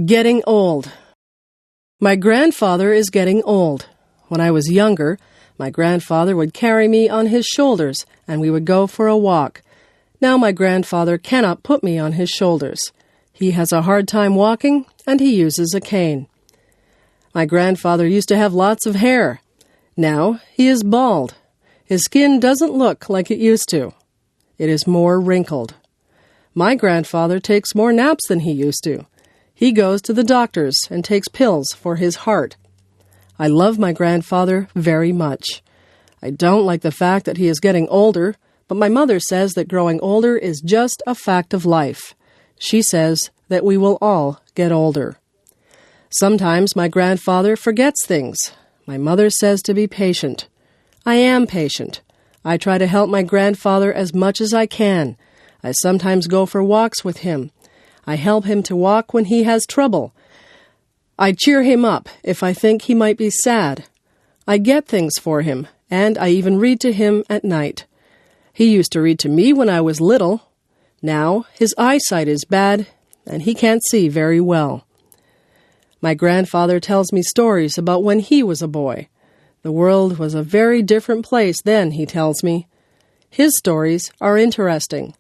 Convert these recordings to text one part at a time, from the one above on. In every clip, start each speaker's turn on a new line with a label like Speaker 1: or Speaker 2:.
Speaker 1: Getting old. My grandfather is getting old. When I was younger, my grandfather would carry me on his shoulders and we would go for a walk. Now my grandfather cannot put me on his shoulders. He has a hard time walking and he uses a cane. My grandfather used to have lots of hair. Now he is bald. His skin doesn't look like it used to. It is more wrinkled. My grandfather takes more naps than he used to. He goes to the doctors and takes pills for his heart. I love my grandfather very much. I don't like the fact that he is getting older, but my mother says that growing older is just a fact of life. She says that we will all get older. Sometimes my grandfather forgets things. My mother says to be patient. I am patient. I try to help my grandfather as much as I can. I sometimes go for walks with him. I help him to walk when he has trouble. I cheer him up if I think he might be sad. I get things for him, and I even read to him at night. He used to read to me when I was little. Now his eyesight is bad, and he can't see very well. My grandfather tells me stories about when he was a boy. The world was a very different place then, he tells me. His stories are interesting.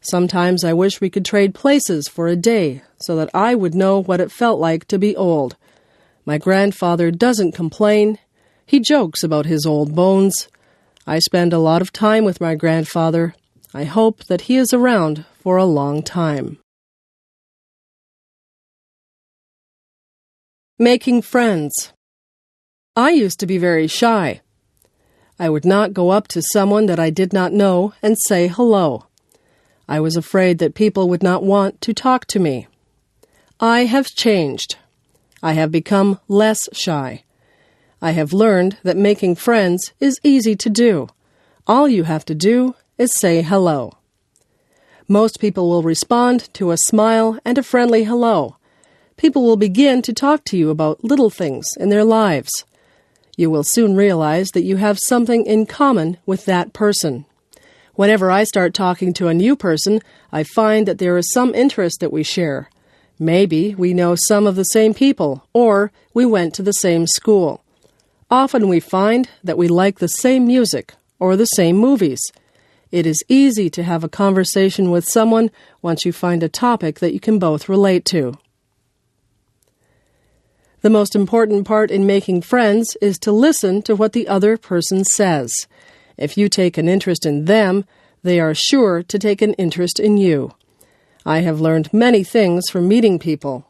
Speaker 1: Sometimes I wish we could trade places for a day so that I would know what it felt like to be old. My grandfather doesn't complain. He jokes about his old bones. I spend a lot of time with my grandfather. I hope that he is around for a long time. Making friends. I used to be very shy. I would not go up to someone that I did not know and say hello. I was afraid that people would not want to talk to me. I have changed. I have become less shy. I have learned that making friends is easy to do. All you have to do is say hello. Most people will respond to a smile and a friendly hello. People will begin to talk to you about little things in their lives. You will soon realize that you have something in common with that person. Whenever I start talking to a new person, I find that there is some interest that we share. Maybe we know some of the same people, or we went to the same school. Often we find that we like the same music or the same movies. It is easy to have a conversation with someone once you find a topic that you can both relate to. The most important part in making friends is to listen to what the other person says. If you take an interest in them, they are sure to take an interest in you. I have learned many things from meeting people.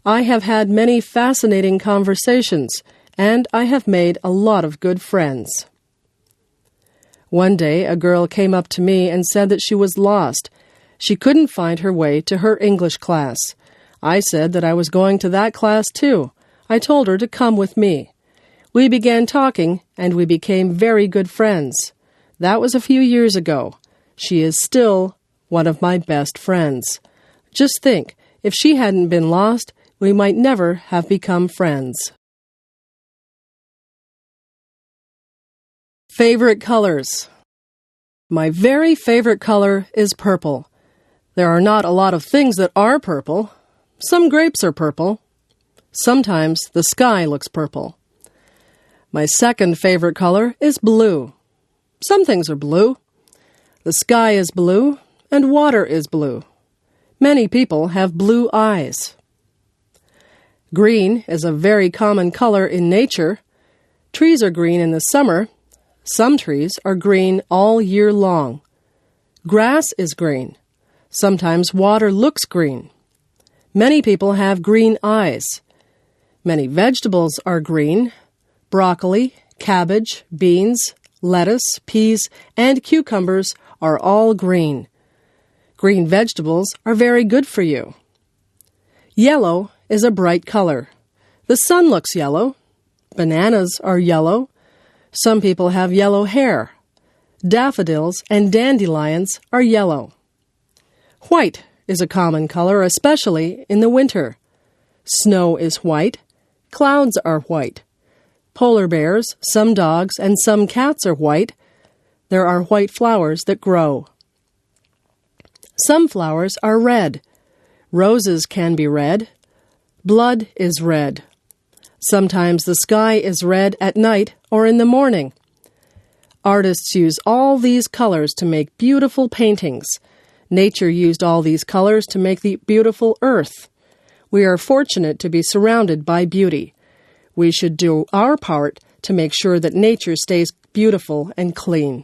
Speaker 1: I have had many fascinating conversations, and I have made a lot of good friends. One day, a girl came up to me and said that she was lost. She couldn't find her way to her English class. I said that I was going to that class too. I told her to come with me. We began talking, and we became very good friends. That was a few years ago. She is still one of my best friends. Just think, if she hadn't been lost, we might never have become friends. Favorite colors. My very favorite color is purple. There are not a lot of things that are purple. Some grapes are purple. Sometimes the sky looks purple. My second favorite color is blue. Some things are blue. The sky is blue, and water is blue. Many people have blue eyes. Green is a very common color in nature. Trees are green in the summer. Some trees are green all year long. Grass is green. Sometimes water looks green. Many people have green eyes. Many vegetables are green. Broccoli, cabbage, beans, lettuce, peas, and cucumbers are all green. Green vegetables are very good for you. Yellow is a bright color. The sun looks yellow. Bananas are yellow. Some people have yellow hair. Daffodils and dandelions are yellow. White is a common color, especially in the winter. Snow is white. Clouds are white. polar bears, some dogs, and some cats are white. There are white flowers that grow. Some flowers are red. Roses can be red. Blood is red. Sometimes the sky is red at night or in the morning. Artists use all these colors to make beautiful paintings. Nature used all these colors to make the beautiful earth. We are fortunate to be surrounded by beauty. We should do our part to make sure that nature stays beautiful and clean.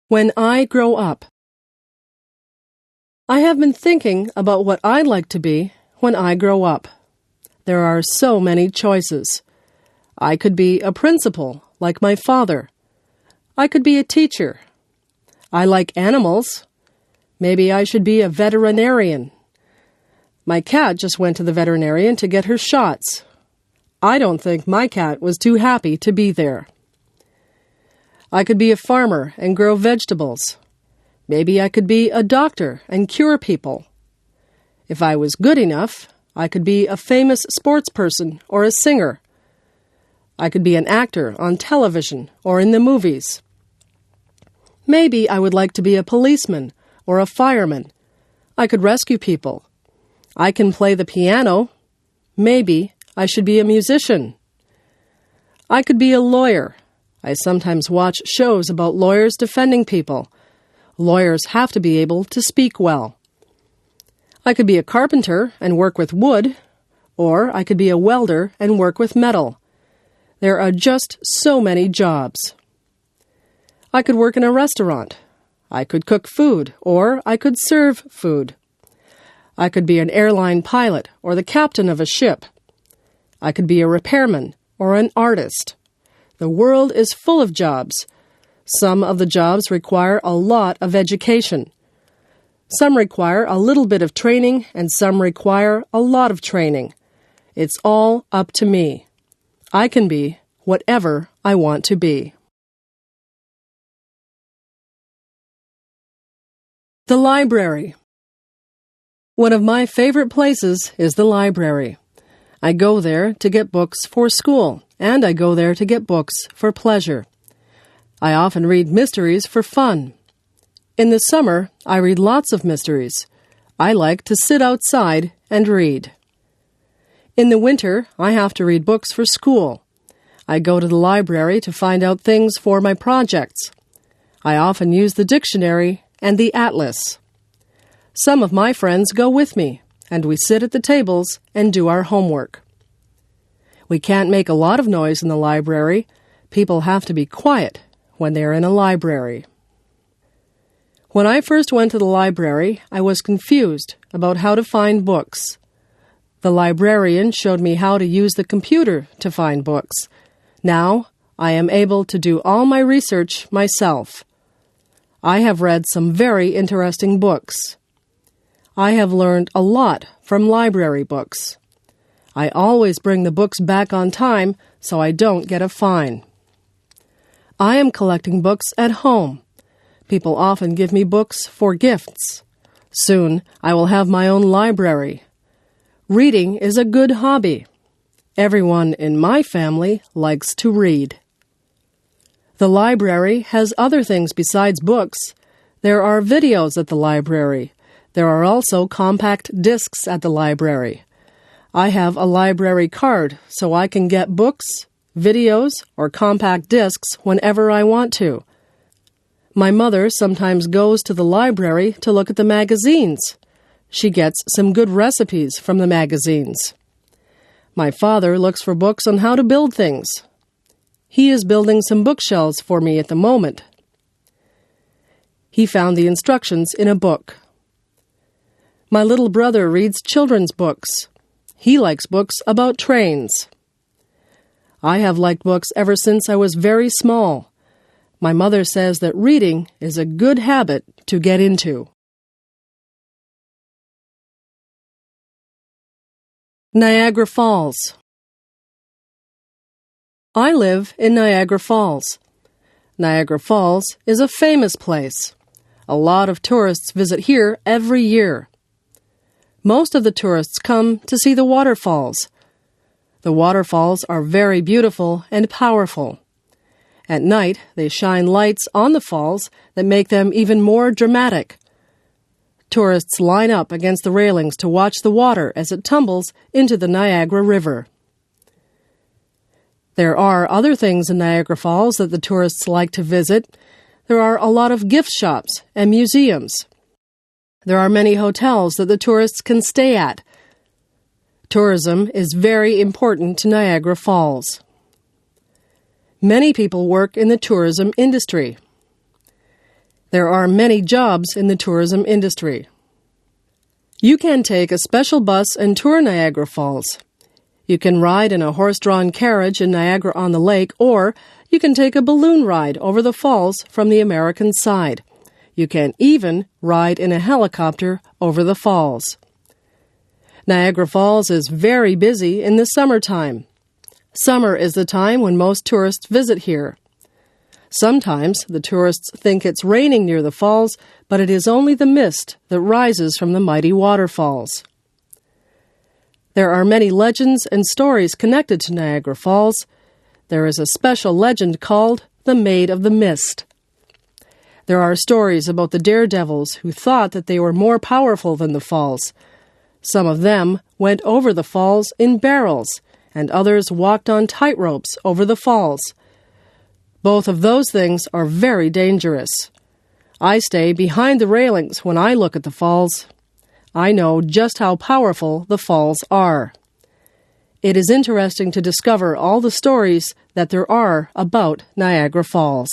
Speaker 1: When I grow up. I have been thinking about what I'd like to be when I grow up. There are so many choices. I could be a principal, like my father. I could be a teacher. I like animals. Maybe I should be a veterinarian. My cat just went to the veterinarian to get her shots. I don't think my cat was too happy to be there. I could be a farmer and grow vegetables. Maybe I could be a doctor and cure people. If I was good enough, I could be a famous sports person or a singer. I could be an actor on television or in the movies. Maybe I would like to be a policeman or a fireman. I could rescue people. I can play the piano. Maybe I should be a musician. I could be a lawyer. I sometimes watch shows about lawyers defending people. Lawyers have to be able to speak well. I could be a carpenter and work with wood, or I could be a welder and work with metal. There are just so many jobs. I could work in a restaurant. I could cook food, or I could serve food. I could be an airline pilot or the captain of a ship. I could be a repairman or an artist. The world is full of jobs. Some of the jobs require a lot of education. Some require a little bit of training, and some require a lot of training. It's all up to me. I can be whatever I want to be. The library. One of my favorite places is the library. I go there to get books for school, and I go there to get books for pleasure. I often read mysteries for fun. In the summer, I read lots of mysteries. I like to sit outside and read. In the winter, I have to read books for school. I go to the library to find out things for my projects. I often use the dictionary and the atlas. Some of my friends go with me, and we sit at the tables and do our homework. We can't make a lot of noise in the library. People have to be quiet when they're in a library. When I first went to the library, I was confused about how to find books. The librarian showed me how to use the computer to find books. Now, I am able to do all my research myself. I have read some very interesting books. I have learned a lot from library books. I always bring the books back on time so I don't get a fine. I am collecting books at home. People often give me books for gifts. Soon, I will have my own library. Reading is a good hobby. Everyone in my family likes to read. The library has other things besides books. There are videos at the library. There are also compact discs at the library. I have a library card so I can get books, videos, or compact discs whenever I want to. My mother sometimes goes to the library to look at the magazines. She gets some good recipes from the magazines. My father looks for books on how to build things. He is building some bookshelves for me at the moment. He found the instructions in a book. My little brother reads children's books. He likes books about trains. I have liked books ever since I was very small. My mother says that reading is a good habit to get into. Niagara Falls. I live in Niagara Falls. Niagara Falls is a famous place. A lot of tourists visit here every year. Most of the tourists come to see the waterfalls. The waterfalls are very beautiful and powerful. At night, they shine lights on the falls that make them even more dramatic. Tourists line up against the railings to watch the water as it tumbles into the Niagara River. There are other things in Niagara Falls that the tourists like to visit. There are a lot of gift shops and museums. There are many hotels that the tourists can stay at. Tourism is very important to Niagara Falls. Many people work in the tourism industry. There are many jobs in the tourism industry. You can take a special bus and tour Niagara Falls. You can ride in a horse-drawn carriage in Niagara-on-the-Lake, or you can take a balloon ride over the falls from the American side. You can even ride in a helicopter over the falls. Niagara Falls is very busy in the summertime. Summer is the time when most tourists visit here. Sometimes the tourists think it's raining near the falls, but it is only the mist that rises from the mighty waterfalls. There are many legends and stories connected to Niagara Falls. There is a special legend called the Maid of the Mist. There are stories about the daredevils who thought that they were more powerful than the falls. Some of them went over the falls in barrels, and others walked on tightropes over the falls. Both of those things are very dangerous. I stay behind the railings when I look at the falls. I know just how powerful the falls are. It is interesting to discover all the stories that there are about Niagara Falls.